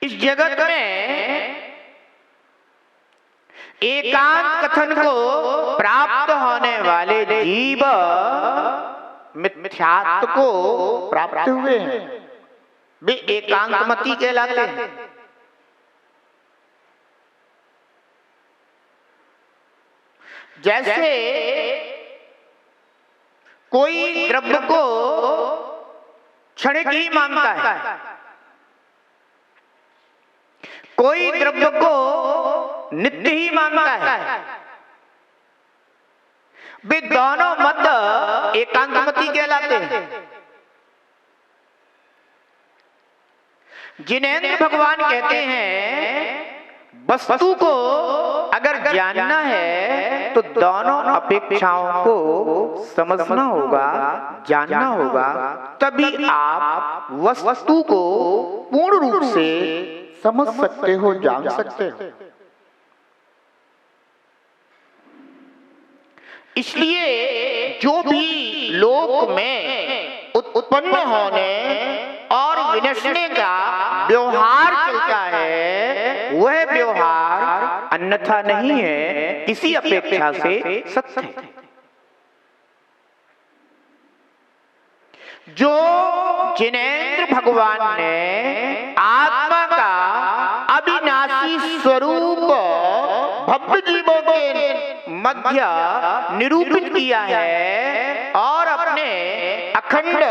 इस जगत में एकांत कथन को प्राप्त होने वाले जीव मिथ्यात्व को प्राप्त हुए हैं, वे एकांतमती कहलाते हैं। जैसे कोई द्रव्य को क्षणिक ही मानता है, कोई द्रव्य को नित्य ही मानता है, वे दोनों मत एकांतमती कहलाते हैं। जिनेंद्र भगवान कहते हैं वस्तु को अगर जानना है तो दोनों अपेक्षाओं को समझना होगा, जानना होगा, तभी आप वस्तु को पूर्ण रूप से समझ सकते हो, जान सकते हो। इसलिए जो भी लोक में उत्पन्न होने और विनशने का व्यवहार चलता है, वह व्यवहार अन्यथा नहीं है, किसी अपेक्षा से सत्य है। जो जिनेंद्र भगवान ने आत्मा का अविनाशी स्वरूप भव्य जीवों के मध्य निरूपित किया है और अपने अखंड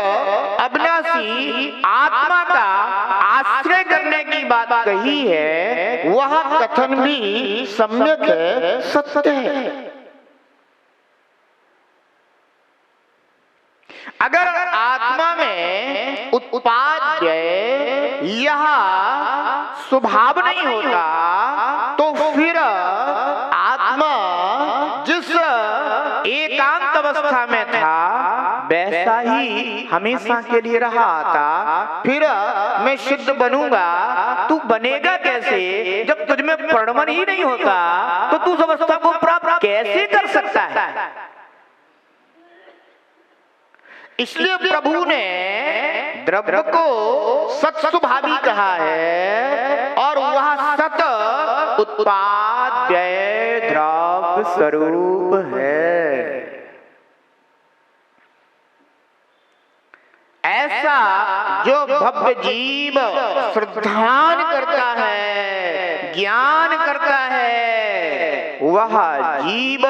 अविनाशी आत्मा का आश्रय करने की बात कही है, वह कथन भी सम्यक है, सत्य है। अगर आत्मा में उत्पाद्य यह स्वभाव नहीं होता तो फिर आत्मा जिस एकांत अवस्था में था वैसा ही हमेशा के लिए रहा आता। फिर मैं शुद्ध बनूंगा, तू बनेगा कैसे जब तुझ में प्रणमन ही नहीं होता, तो तू उस अवस्था को प्राप्त कैसे कर सकता है। इसलिए प्रभु ने द्रव्य को सत्स्वभावी कहा है और वह सत उत्पाद्य द्रव्य स्वरूप है। ऐसा जो भव्य जीव श्रद्धान करता है, ज्ञान करता है, वह जीव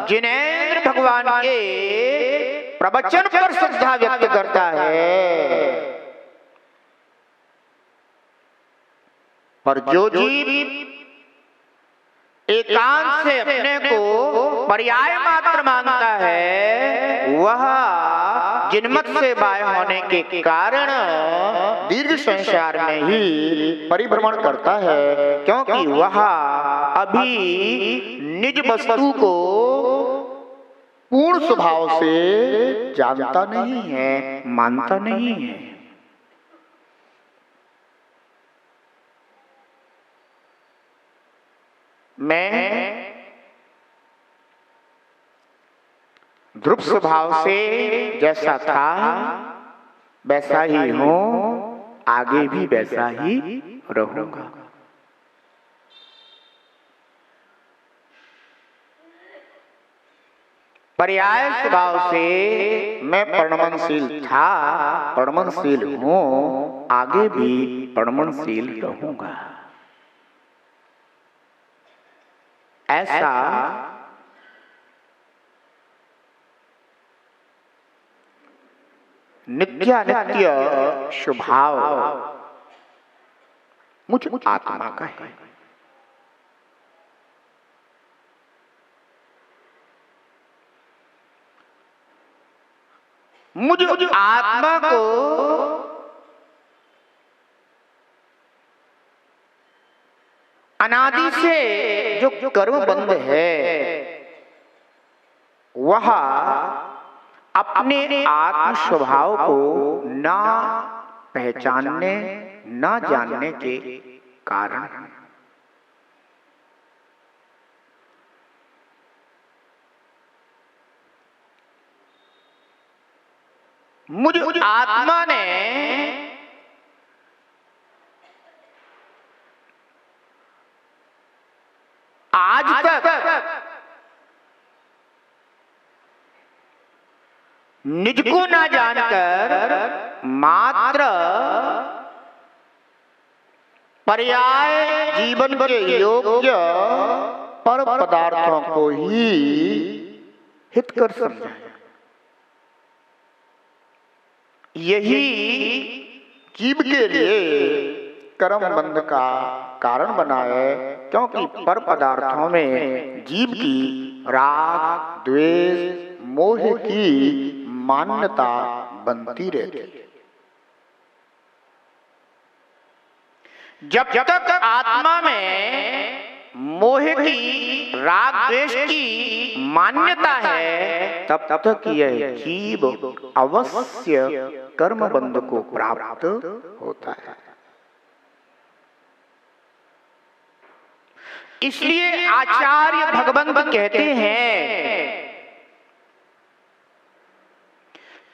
जिनेंद्र भगवान के प्रवचन पर श्रद्धा व्यक्त करता है। पर जो जीव एकांत से अपने को पर्याय मात्र मानता है, वह जिन्मत से बाह्य होने के कारण दीर्घ संसार में ही परिभ्रमण करता है, क्योंकि वह अभी निज वस्तु को पूर्ण स्वभाव से जानता नहीं है, मानता नहीं है। मैं ध्रुव स्वभाव से जैसा था वैसा ही हूं, आगे भी वैसा ही रहूंगा। पर्याय स्वभाव से मैं प्रणमनशील था, प्रणमनशील हूं, आगे भी प्रणमनशील रहूंगा। ऐसा नित्यानित्य स्वभाव मुझ आत्मा का है। मुझ आत्मा को अनादि से जो कर्म बंध है, वह अपने आत्म स्वभाव को ना पहचानने, ना जानने के कारण मुझ आत्मा ने आज तक निज को ना जानकर मात्र पर्याय जीवन के योग्य पर पदार्थों को ही हितकर समझा, यही जीव के लिए कर्म बंध का कारण बना है। क्योंकि पर पदार्थों में जीव की राग द्वेष मोह की मान्यता बनती रहती है। जब तक आत्मा में मोह की राग द्वेष की मान्यता है तब तक यह जीव अवश्य कर्म बंध को प्राप्त होता है। इसलिए आचार्य भगवंत कहते हैं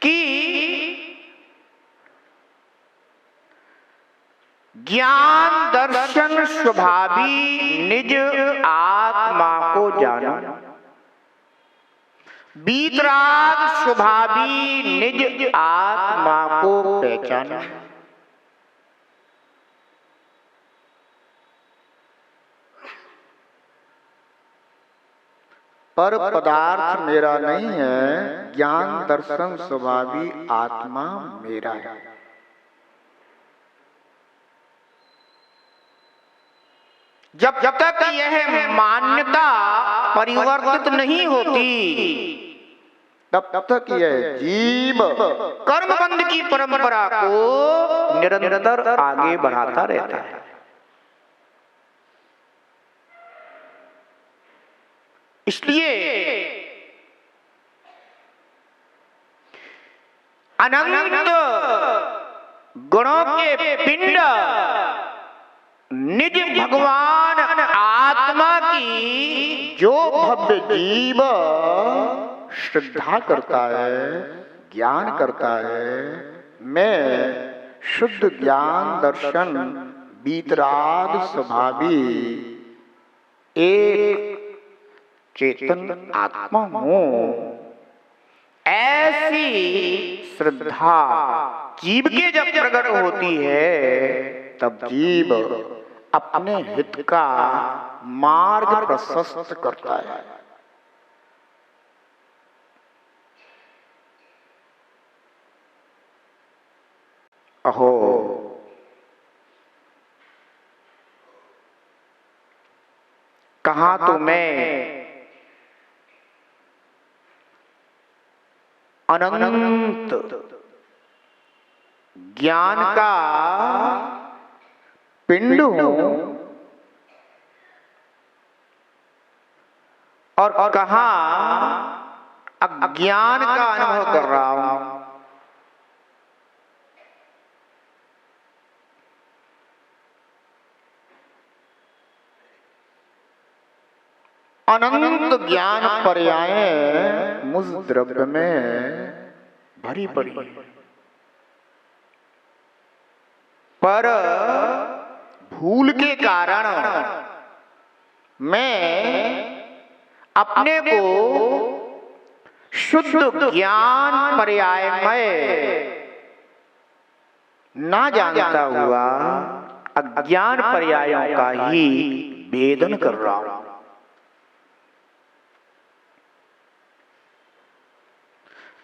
कि ज्ञान दर्शन स्वभावी निज आत्मा को जानो, वीतराग स्वभावी निज आत्मा को पहचानो। पर पदार्थ मेरा नहीं है, ज्ञान दर्शन स्वभावी आत्मा मेरा है। जब तक यह मान्यता परिवर्तित नहीं होती तब तक यह जीव कर्मबंध की परंपरा को निरंतर आगे बढ़ाता रहता है। इसलिए अनंत गुणों के पिंड निज भगवान आत्मा की जो भव्य जीव श्रद्धा करता है, ज्ञान करता है, मैं शुद्ध ज्ञान दर्शन वीतराग स्वभावी एक चेतन आत्मा हूं, ऐसी श्रद्धा जीव के जब प्रकट होती है तब जीव अपने हित का मार्ग प्रशस्त करता है। अहो कहाँ तो मैं अनंत ज्ञान का पिंड हूं और कहाँ अज्ञान का अनुभव कर रहा हूं। अनंत ज्ञान पर्याय मुझ द्रव्य में भरी पड़ी, पर भूल के कारण मैं अपने को शुद्ध ज्ञान पर्यायमय ना जानता हुआ अज्ञान पर्यायों का ही वेदन कर रहा हूं।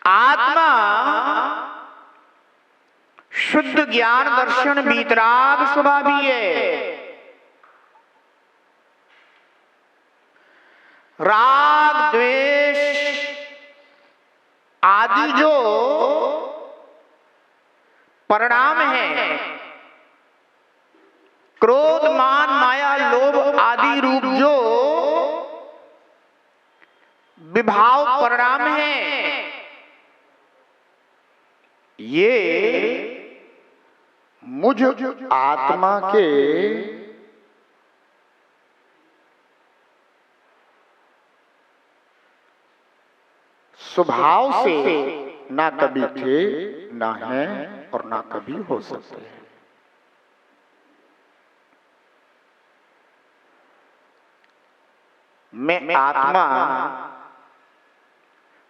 आत्मा शुद्ध ज्ञान दर्शन वीतराग स्वभावी है। राग द्वेष आदि जो परिणाम है, क्रोध मान माया लोभ आदि रूप जो विभाव परिणाम है, ये मुझ आत्मा के स्वभाव से ना कभी थे, ना हैं और ना कभी हो सकते हैं। में आत्मा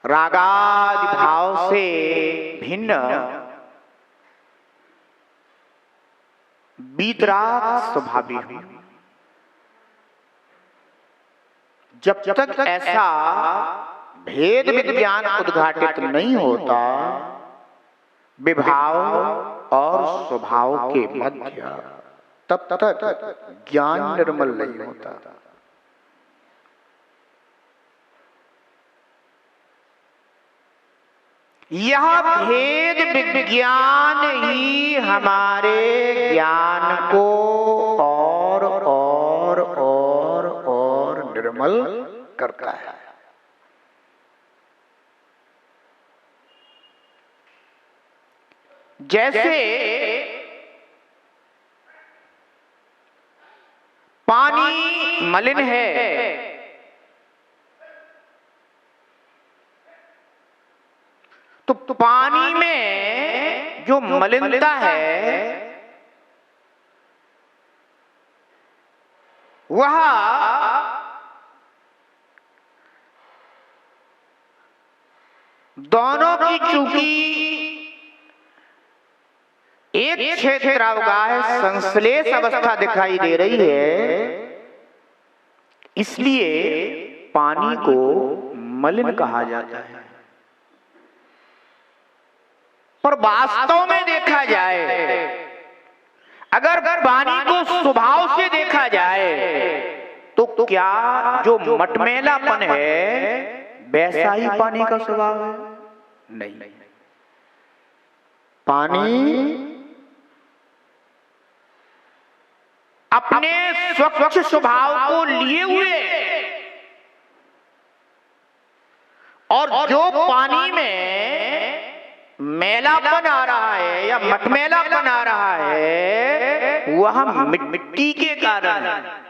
रागादि भाव से भिन्न वीतराग स्वभावी हूं। जब तक ऐसा भेद विज्ञान उद्घाटित नहीं होता, विभाव और स्वभाव के मध्य, तब तक ज्ञान निर्मल नहीं होता। यह भेद विज्ञान ही हमारे ज्ञान को और निर्मल करता है। जैसे पानी मलिन है, तो पानी में जो मलिनता है वह दोनों की चूंकि एक क्षेत्रावगाह संश्लेष अवस्था दिखाई दे रही है, इसलिए पानी को मलिन कहा जाता है। पर वास्तव में देखा जाए, अगर पानी को स्वभाव से देखा जाए, तो क्या जो मटमैलापन है वैसा ही पानी का स्वभाव है? नहीं। पानी अपने स्वच्छ स्वभाव को लिए हुए, और जो पानी में मैलापन आ रहा है या मटमैलापन आ रहा है, वह मिट्टी के कारण है।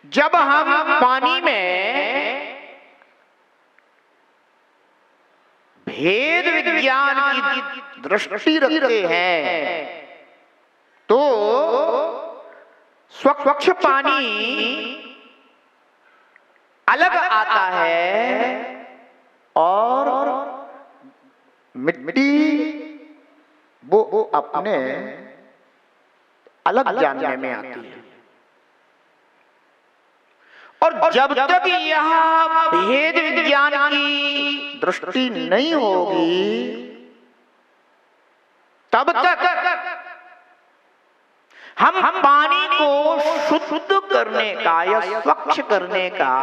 जब हम पानी में भेद विज्ञान की दृष्टि रखते हैं, तो स्वच्छ पानी अलग आता है और मिट्टी वो अपने अलग जानने में आती है। और जब तक यह भेद विज्ञान की दृष्टि नहीं होगी, तब तक हम पानी को शुद्ध करने का या स्वच्छ करने का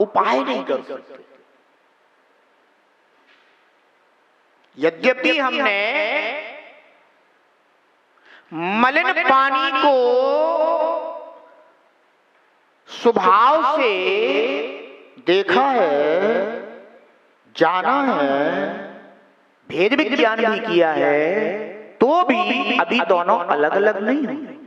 उपाय नहीं कर सकते। यद्यपि हमने मलिन पानी को स्वभाव से देखा है, जाना है, भेद विज्ञान भी किया है, तो भी अभी दोनों अलग अलग नहीं हैं।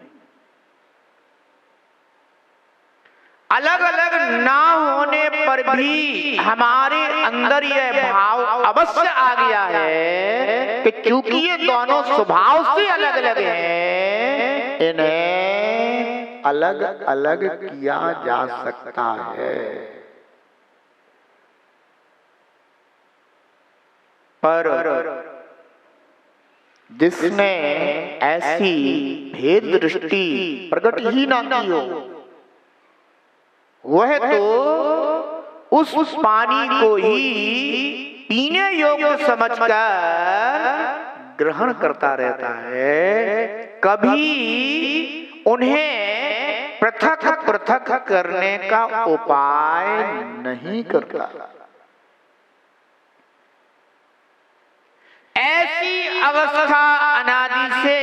अलग अलग ना होने पर भी हमारे अंदर यह भाव अवश्य आ गया है कि चूंकि ये दोनों स्वभाव से अलग अलग हैं, इन्हें अलग अलग किया जा सकता है। पर जिसने ऐसी भेद दृष्टि प्रकट ही ना की हो, वह तो उस पानी को ही पीने योग्य समझकर ग्रहण करता रहता है, कभी उन्हें पृथक पृथक करने का उपाय नहीं करता। ऐसी अवस्था अनादि से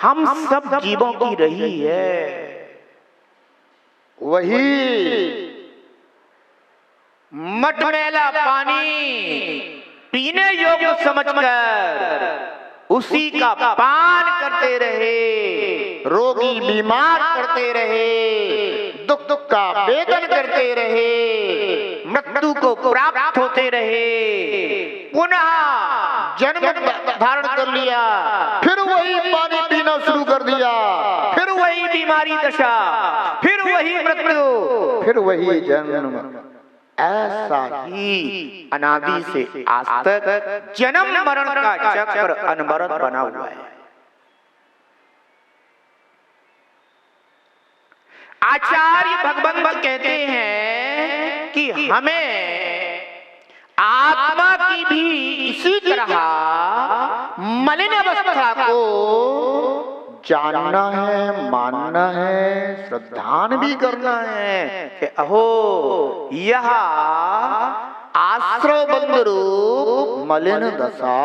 हम सब जीवों की रही है। वही मटमैला पानी पीने योग्य समझकर उसी का पान करते रहे, रोगी बीमार करते रहे, दुख का वेदन करते रहे, मृत्यु को प्राप्त होते रहे, पुनः जन्म धारण कर लिया, फिर वही पानी पीना शुरू कर दिया, नारी दशा, फिर वही मृत्यु, फिर वही जन्म। ऐसा ही अनादि से आज तक जन्म मरण का चक्र अनवरत बना हुआ है। आचार्य भगवंत कहते हैं कि हमें आत्मा की भी इसी तरह मलिन अवस्था को जानना है, मानना है, श्रद्धान भी करना है कि अहो यह आश्रव बंध रूप मलिन दशा,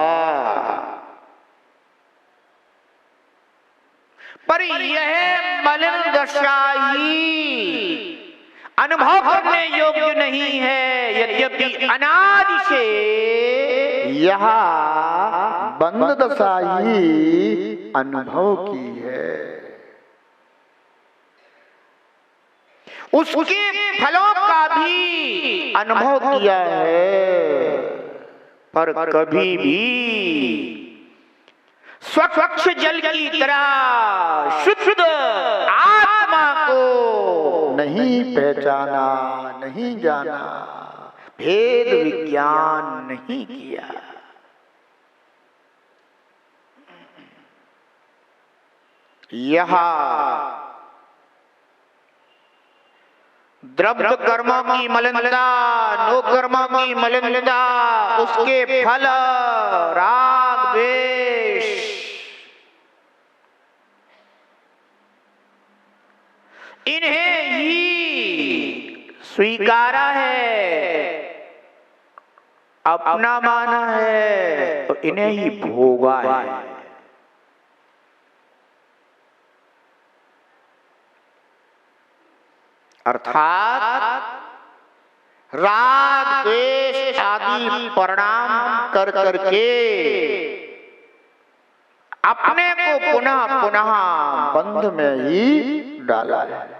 पर यह मलिन दशा ही अनुभव करने योग्य नहीं है, यद्यपि अनादि से यह बंध दशा ही अनुभव की है। उसके फलों का भी अनुभव किया है, पर कभी भी स्वच्छ जल की तरह शुद्ध आत्मा को नहीं पहचाना, नहीं जाना, भेद विज्ञान नहीं किया। यह द्रव्य कर्मों की मलिनता, नो कर्मों की मलिनता, उसके फल राग द्वेष, इन्हें ही स्वीकारा है, अपना माना है, तो इन्हें ही भोगा है। अर्थात राग द्वेष आदि परिणाम कर करके अपने को पुनः पुनः बंध में ही डाला है।